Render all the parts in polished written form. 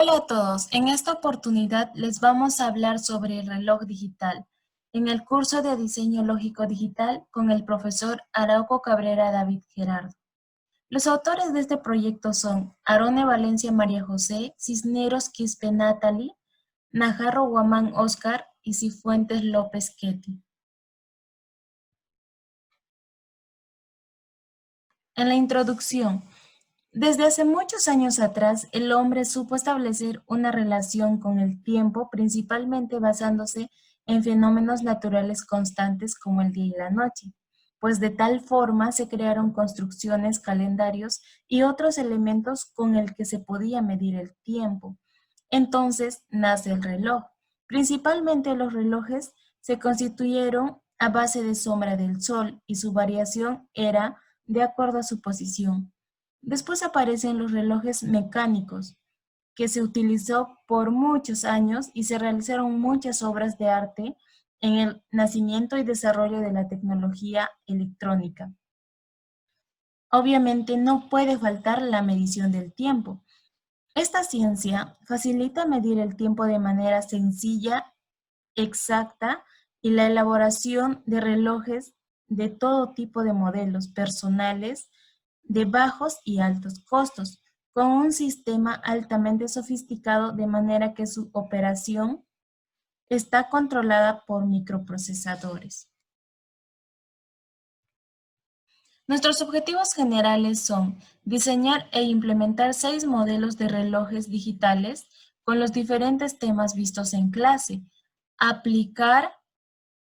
Hola a todos, en esta oportunidad les vamos a hablar sobre el reloj digital en el curso de Diseño Lógico Digital con el profesor Arauco Cabrera David Gerardo. Los autores de este proyecto son Arone Valencia María José, Cisneros Quispe Natalie, Najarro Guamán Oscar y Cifuentes López Ketty. En la introducción, desde hace muchos años atrás, el hombre supo establecer una relación con el tiempo, principalmente basándose en fenómenos naturales constantes como el día y la noche, pues de tal forma se crearon construcciones, calendarios y otros elementos con el que se podía medir el tiempo. Entonces nace el reloj. Principalmente los relojes se constituyeron a base de sombra del sol y su variación era de acuerdo a su posición. Después aparecen los relojes mecánicos, que se utilizó por muchos años y se realizaron muchas obras de arte en el nacimiento y desarrollo de la tecnología electrónica. Obviamente no puede faltar la medición del tiempo. Esta ciencia facilita medir el tiempo de manera sencilla, exacta y la elaboración de relojes de todo tipo de modelos personales de bajos y altos costos, con un sistema altamente sofisticado de manera que su operación está controlada por microprocesadores. Nuestros objetivos generales son diseñar e implementar 6 modelos de relojes digitales con los diferentes temas vistos en clase, aplicar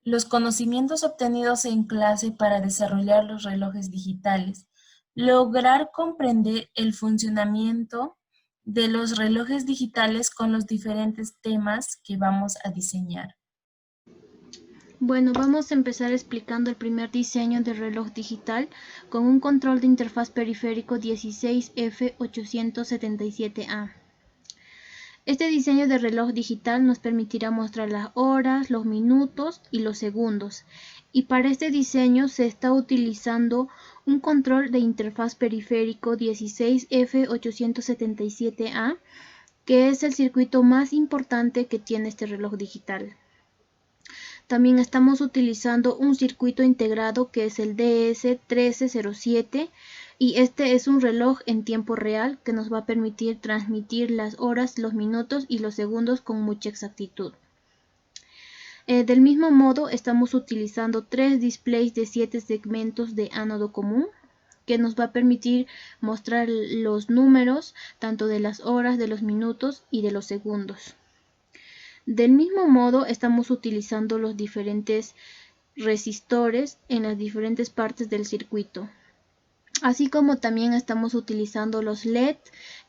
los conocimientos obtenidos en clase para desarrollar los relojes digitales, lograr comprender el funcionamiento de los relojes digitales con los diferentes temas que vamos a diseñar. Bueno, vamos a empezar explicando el primer diseño de reloj digital con un control de interfaz periférico 16F877A. Este diseño de reloj digital nos permitirá mostrar las horas, los minutos y los segundos. Y para este diseño se está utilizando un control de interfaz periférico 16F877A, que es el circuito más importante que tiene este reloj digital. También estamos utilizando un circuito integrado que es el DS1307 y este es un reloj en tiempo real que nos va a permitir transmitir las horas, los minutos y los segundos con mucha exactitud. Del mismo modo estamos utilizando 3 displays de 7 segmentos de ánodo común que nos va a permitir mostrar los números tanto de las horas, de los minutos y de los segundos. Del mismo modo estamos utilizando los diferentes resistores en las diferentes partes del circuito, así como también estamos utilizando los LED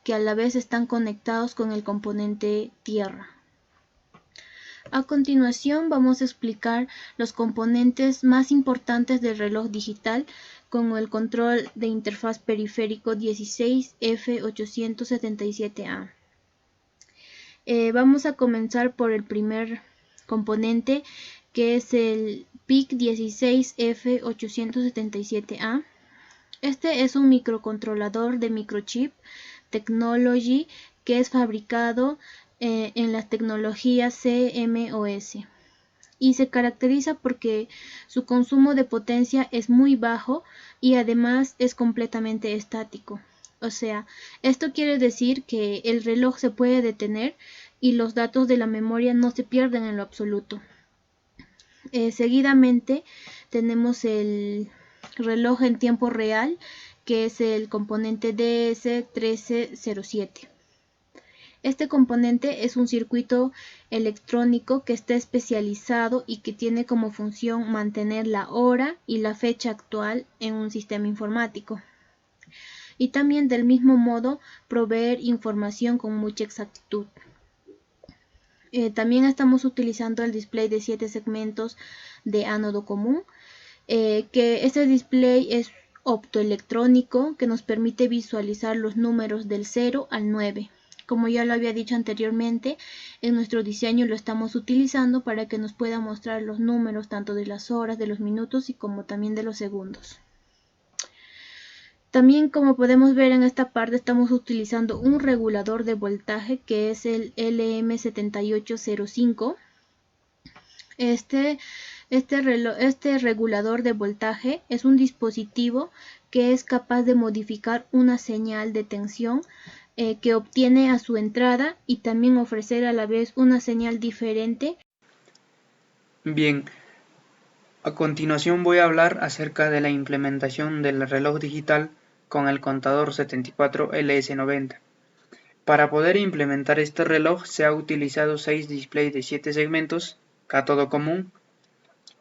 que a la vez están conectados con el componente tierra. A continuación vamos a explicar los componentes más importantes del reloj digital con el control de interfaz periférico 16F877A. Vamos a comenzar por el primer componente, que es el PIC 16F877A. Este es un microcontrolador de microchip technology que es fabricado en las tecnologías CMOS y se caracteriza porque su consumo de potencia es muy bajo y además es completamente estático. O sea, esto quiere decir que el reloj se puede detener y los datos de la memoria no se pierden en lo absoluto. Seguidamente tenemos el reloj en tiempo real, que es el componente DS1307. Este componente es un circuito electrónico que está especializado y que tiene como función mantener la hora y la fecha actual en un sistema informático. Y también del mismo modo proveer información con mucha exactitud. También estamos utilizando el display de 7 segmentos de ánodo común, que este display es optoelectrónico que nos permite visualizar los números del 0 al 9. Como ya lo había dicho anteriormente, en nuestro diseño lo estamos utilizando para que nos pueda mostrar los números tanto de las horas, de los minutos y como también de los segundos. También, como podemos ver en esta parte, estamos utilizando un regulador de voltaje que es el LM7805. Este regulador de voltaje es un dispositivo que es capaz de modificar una señal de tensión que obtiene a su entrada y también ofrecer a la vez una señal diferente. Bien, a continuación voy a hablar acerca de la implementación del reloj digital con el contador 74LS90. Para poder implementar este reloj se ha utilizado 6 displays de 7 segmentos, cátodo común,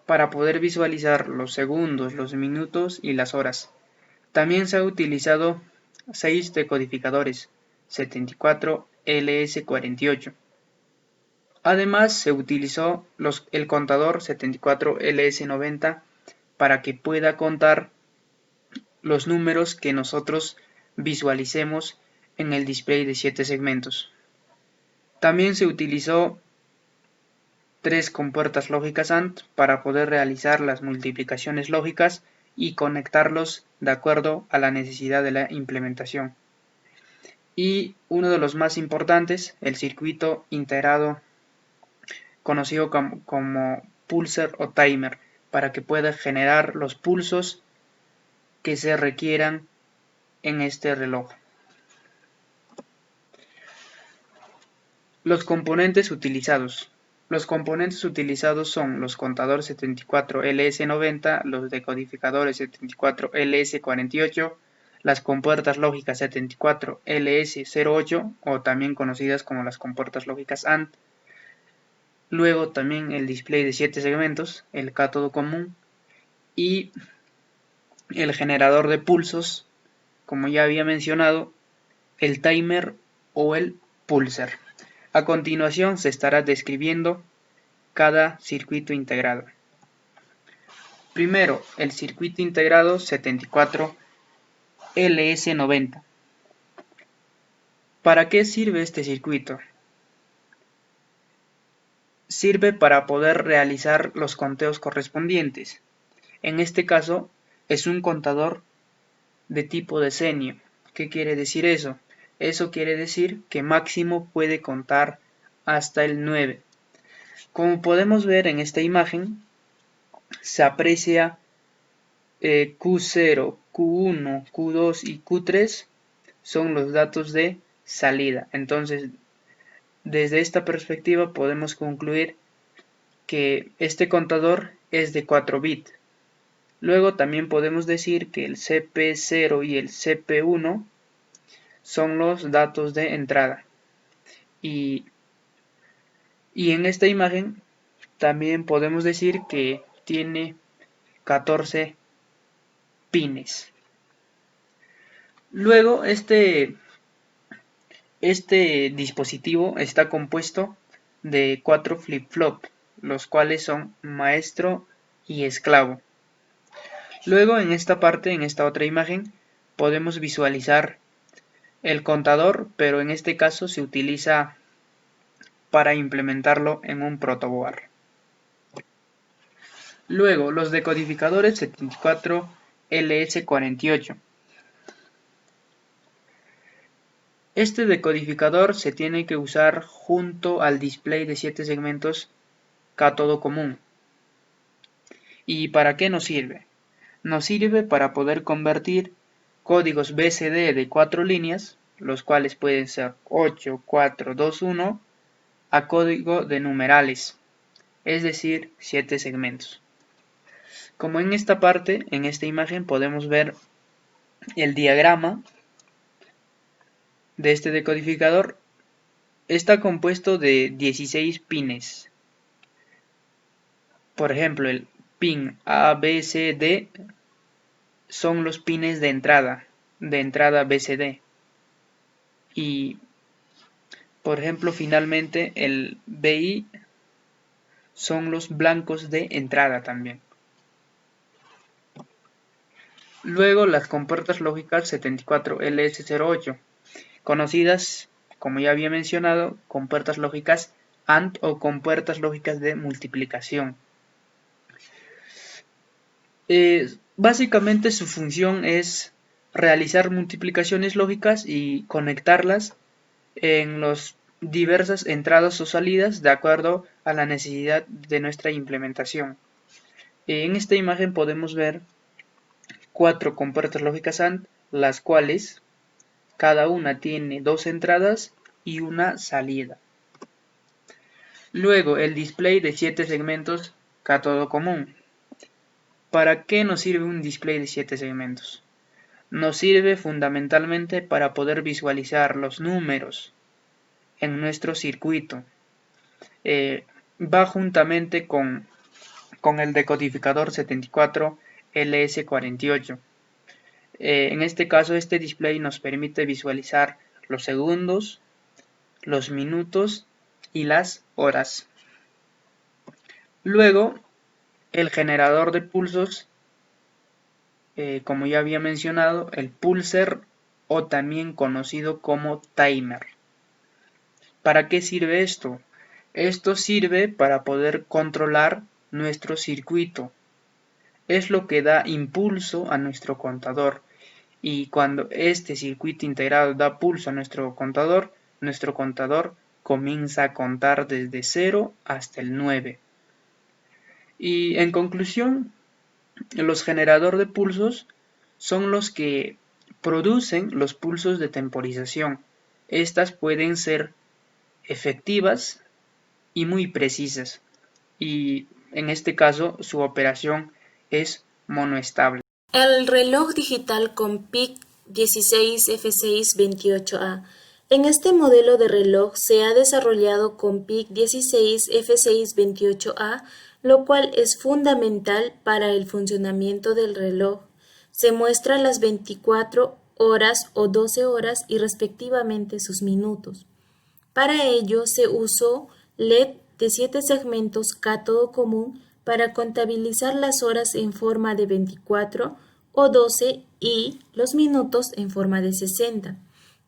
para poder visualizar los segundos, los minutos y las horas. También se ha utilizado 6 decodificadores 74LS48. Además se utilizó el contador 74LS90 para que pueda contar los números que nosotros visualicemos en el display de 7 segmentos. También se utilizó 3 compuertas lógicas AND para poder realizar las multiplicaciones lógicas y conectarlos de acuerdo a la necesidad de la implementación. Y uno de los más importantes, el circuito integrado conocido como pulser o timer, para que pueda generar los pulsos que se requieran en este reloj. Los componentes utilizados. Los componentes utilizados son los contadores 74LS90, los decodificadores 74LS48, las compuertas lógicas 74LS08 o también conocidas como las compuertas lógicas AND. Luego también el display de 7 segmentos, el cátodo común y el generador de pulsos, como ya había mencionado, el timer o el pulser. A continuación se estará describiendo cada circuito integrado. Primero, el circuito integrado 74LS90. ¿Para qué sirve este circuito? Sirve para poder realizar los conteos correspondientes. En este caso, es un contador de tipo decenio. ¿Qué quiere decir eso? Eso quiere decir que máximo puede contar hasta el 9. Como podemos ver en esta imagen, se aprecia Q0, Q1, Q2 y Q3 son los datos de salida. Entonces, desde esta perspectiva podemos concluir que este contador es de 4 bits. Luego también podemos decir que el CP0 y el CP1 son los datos de entrada. Y en esta imagen también podemos decir que tiene 14 pines. Luego este dispositivo está compuesto de 4 flip-flop, los cuales son maestro y esclavo. Luego en esta parte, en esta otra imagen, podemos visualizar el contador, pero en este caso se utiliza para implementarlo en un protoboard. Luego los decodificadores 74LS48. Este decodificador se tiene que usar junto al display de 7 segmentos cátodo común. ¿Y para qué nos sirve? Nos sirve para poder convertir códigos BCD de 4 líneas, los cuales pueden ser 8, 4, 2, 1, a código de numerales, es decir, 7 segmentos. Como en esta parte, en esta imagen, podemos ver el diagrama de este decodificador. Está compuesto de 16 pines. Por ejemplo, el pin A, B, C, D son los pines de entrada BCD. Y, por ejemplo, finalmente el BI son los blancos de entrada también. Luego las compuertas lógicas 74LS08, conocidas, como ya había mencionado, compuertas lógicas AND o compuertas lógicas de multiplicación. Básicamente su función es realizar multiplicaciones lógicas y conectarlas en las diversas entradas o salidas de acuerdo a la necesidad de nuestra implementación. En esta imagen podemos ver 4 compuertas lógicas AND, las cuales cada una tiene 2 entradas y una salida. Luego el display de 7 segmentos cátodo común. ¿Para qué nos sirve un display de 7 segmentos? Nos sirve fundamentalmente para poder visualizar los números en nuestro circuito. Va juntamente con el decodificador 74LS48. En este caso, este display nos permite visualizar los segundos, los minutos y las horas. Luego, el generador de pulsos, como ya había mencionado, el pulser o también conocido como timer. ¿Para qué sirve esto? Esto sirve para poder controlar nuestro circuito. Es lo que da impulso a nuestro contador. Y cuando este circuito integrado da pulso a nuestro contador comienza a contar desde 0 hasta el 9. Y en conclusión, los generadores de pulsos son los que producen los pulsos de temporización. Estas pueden ser efectivas y muy precisas, y en este caso su operación es monoestable. El reloj digital con PIC 16F628A. En este modelo de reloj se ha desarrollado con PIC 16F628A, lo cual es fundamental para el funcionamiento del reloj. Se muestran las 24 horas o 12 horas y respectivamente sus minutos. Para ello se usó LED de 7 segmentos cátodo común para contabilizar las horas en forma de 24 o 12 y los minutos en forma de 60.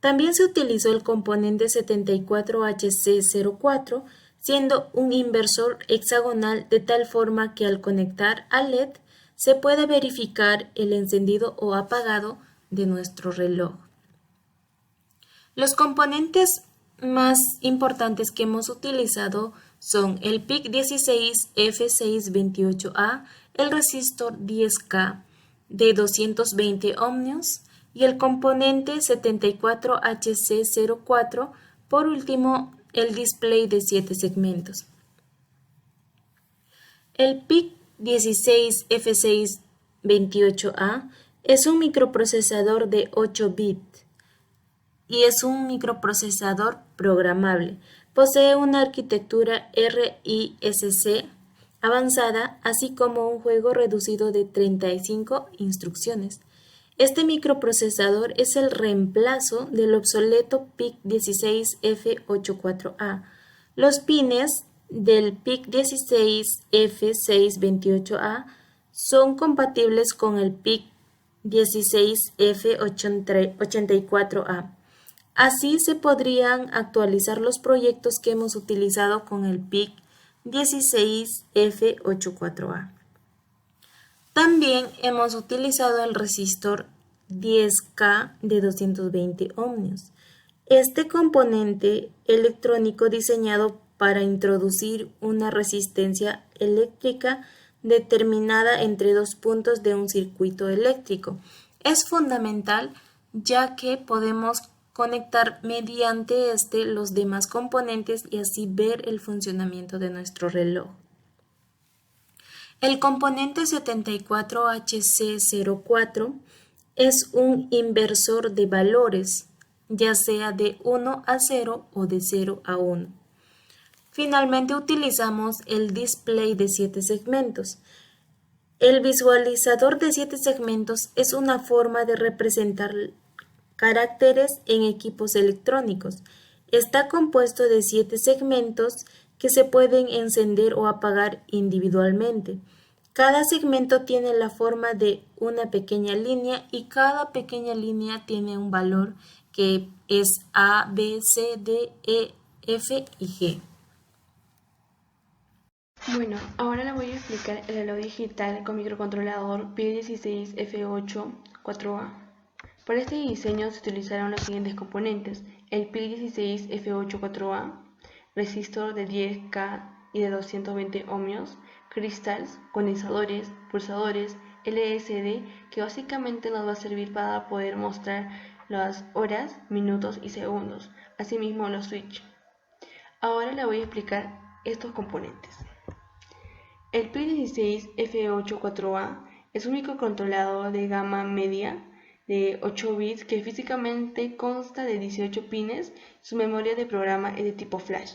También se utilizó el componente 74HC04, siendo un inversor hexagonal de tal forma que al conectar al LED se puede verificar el encendido o apagado de nuestro reloj. Los componentes más importantes que hemos utilizado son el PIC 16F628A, el resistor 10K de 220 ohmios y el componente 74HC04, por último el display de 7 segmentos. El PIC 16F628A es un microprocesador de 8 bits y es un microprocesador programable. Posee una arquitectura RISC avanzada, así como un juego reducido de 35 instrucciones. Este microprocesador es el reemplazo del obsoleto PIC 16F84A. Los pines del PIC 16F628A son compatibles con el PIC 16F84A. Así se podrían actualizar los proyectos que hemos utilizado con el PIC 16F84A. También hemos utilizado el resistor 10K de 220 ohmios. Este componente electrónico diseñado para introducir una resistencia eléctrica determinada entre 2 puntos de un circuito eléctrico es fundamental, ya que podemos conectar mediante los demás componentes y así ver el funcionamiento de nuestro reloj. El componente 74HC04 es un inversor de valores, ya sea de 1 a 0 o de 0 a 1. Finalmente utilizamos el display de 7 segmentos. El visualizador de 7 segmentos es una forma de representar caracteres en equipos electrónicos. Está compuesto de 7 segmentos que se pueden encender o apagar individualmente. Cada segmento tiene la forma de una pequeña línea y cada pequeña línea tiene un valor que es A, B, C, D, E, F y G. Bueno, ahora le voy a explicar el reloj digital con microcontrolador P16F8 4A. Para este diseño se utilizaron los siguientes componentes: el PIL 16 F84A, resistor de 10K y de 220 ohmios, cristales, condensadores, pulsadores, LSD, que básicamente nos va a servir para poder mostrar las horas, minutos y segundos, asimismo los switch. Ahora le voy a explicar estos componentes. El PIL 16 F84A es un microcontrolador de gama media de 8 bits que físicamente consta de 18 pines. Su memoria de programa es de tipo flash.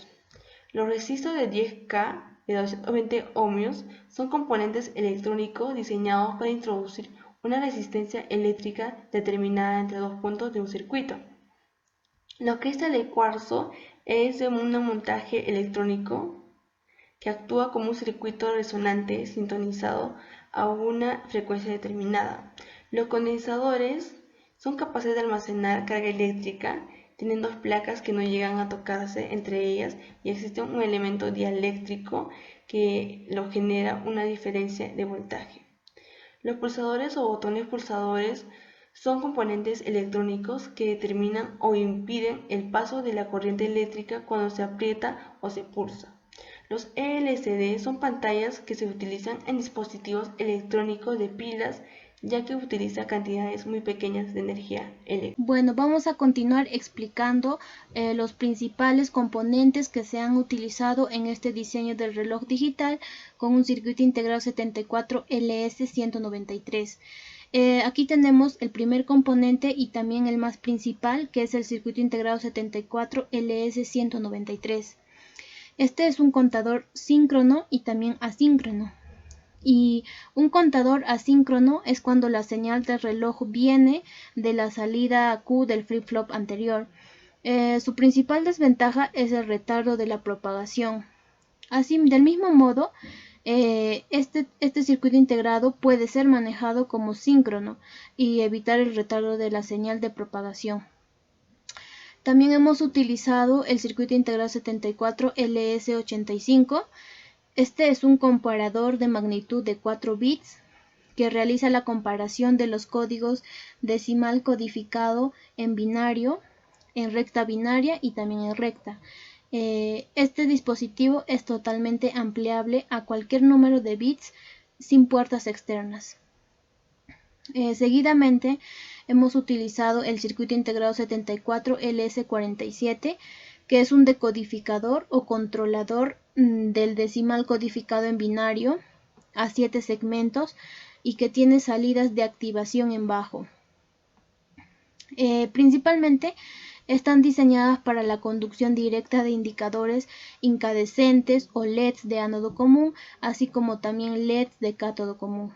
Los resistores de 10K de 220 ohmios son componentes electrónicos diseñados para introducir una resistencia eléctrica determinada entre dos puntos de un circuito. Los cristales de cuarzo es de un montaje electrónico que actúa como un circuito resonante sintonizado a una frecuencia determinada. Los condensadores son capaces de almacenar carga eléctrica, tienen dos placas que no llegan a tocarse entre ellas y existe un elemento dieléctrico que lo genera una diferencia de voltaje. Los pulsadores o botones pulsadores son componentes electrónicos que determinan o impiden el paso de la corriente eléctrica cuando se aprieta o se pulsa. Los LCD son pantallas que se utilizan en dispositivos electrónicos de pilas, ya que utiliza cantidades muy pequeñas de energía eléctrica. Bueno, vamos a continuar explicando los principales componentes que se han utilizado en este diseño del reloj digital con un circuito integrado 74LS193. Aquí tenemos el primer componente y también el más principal, que es el circuito integrado 74LS193. Este es un contador síncrono y también asíncrono. Y un contador asíncrono es cuando la señal del reloj viene de la salida Q del flip-flop anterior. Su principal desventaja es el retardo de la propagación. Así, del mismo modo, este circuito integrado puede ser manejado como síncrono y evitar el retardo de la señal de propagación. También hemos utilizado el circuito integrado 74LS85. Este es un comparador de magnitud de 4 bits que realiza la comparación de los códigos decimal codificado en binario, en recta binaria y también en recta. Este dispositivo es totalmente ampliable a cualquier número de bits sin puertas externas. Seguidamente hemos utilizado el circuito integrado 74LS47, que es un decodificador o controlador del decimal codificado en binario a 7 segmentos y que tiene salidas de activación en bajo. Principalmente están diseñadas para la conducción directa de indicadores incandescentes o LEDs de ánodo común, así como también LEDs de cátodo común.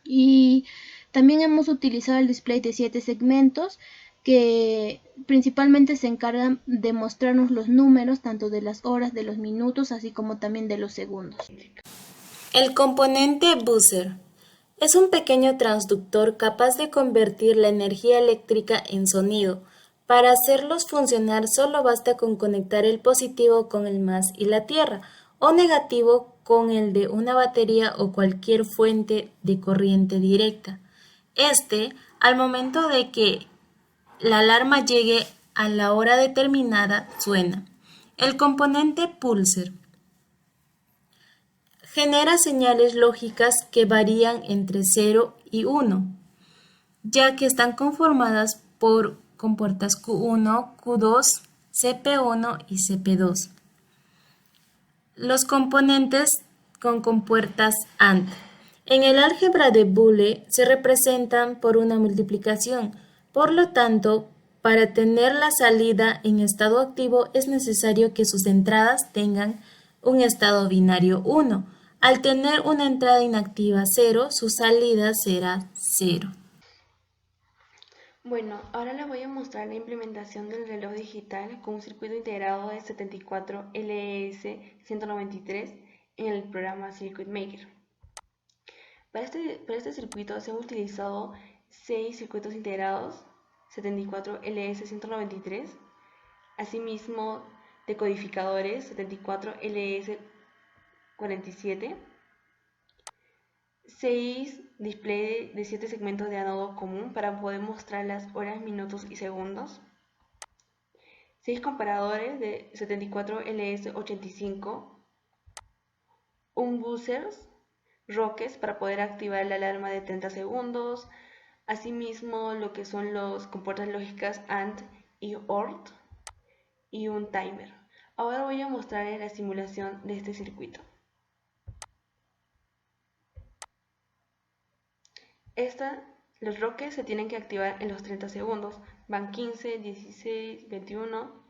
Y también hemos utilizado el display de 7 segmentos que principalmente se encargan de mostrarnos los números tanto de las horas, de los minutos, así como también de los segundos. El componente buzzer es un pequeño transductor capaz de convertir la energía eléctrica en sonido. Para hacerlos funcionar solo basta con conectar el positivo con el más y la tierra, o negativo con el de una batería o cualquier fuente de corriente directa. Al momento de que la alarma llegue a la hora determinada, suena. El componente pulser genera señales lógicas que varían entre 0 y 1, ya que están conformadas por compuertas Q1, Q2, CP1 y CP2. Los componentes con compuertas AND. En el álgebra de Boole se representan por una multiplicación, por lo tanto, para tener la salida en estado activo es necesario que sus entradas tengan un estado binario 1. Al tener una entrada inactiva 0, su salida será 0. Bueno, ahora les voy a mostrar la implementación del reloj digital con un circuito integrado de 74LS193 en el programa Circuit Maker. Para este circuito se han utilizado 6 circuitos integrados 74LS193, asimismo decodificadores 74LS47, 6 display de 7 segmentos de ánodo común para poder mostrar las horas, minutos y segundos. 6 comparadores de 74LS85. Un buzzers roques para poder activar la alarma de 30 segundos. Asimismo, lo que son los compuertas lógicas AND y OR y un timer. Ahora voy a mostrarles la simulación de este circuito. Los roques se tienen que activar en los 30 segundos. Van 15, 16, 21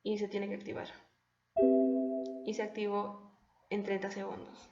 y se tiene que activar. Y se activó en 30 segundos.